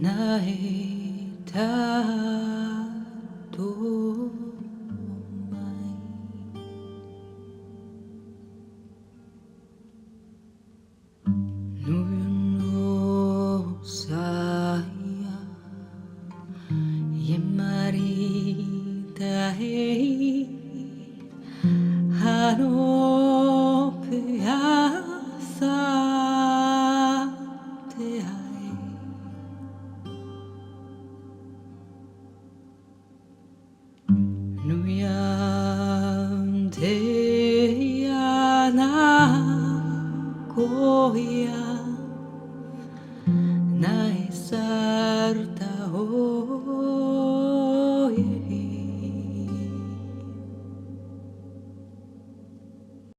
나의 다도마이 누윤노 사이야 옛말이 다해 한오프야 대하에 누양 대야나 고야 나의 사르다오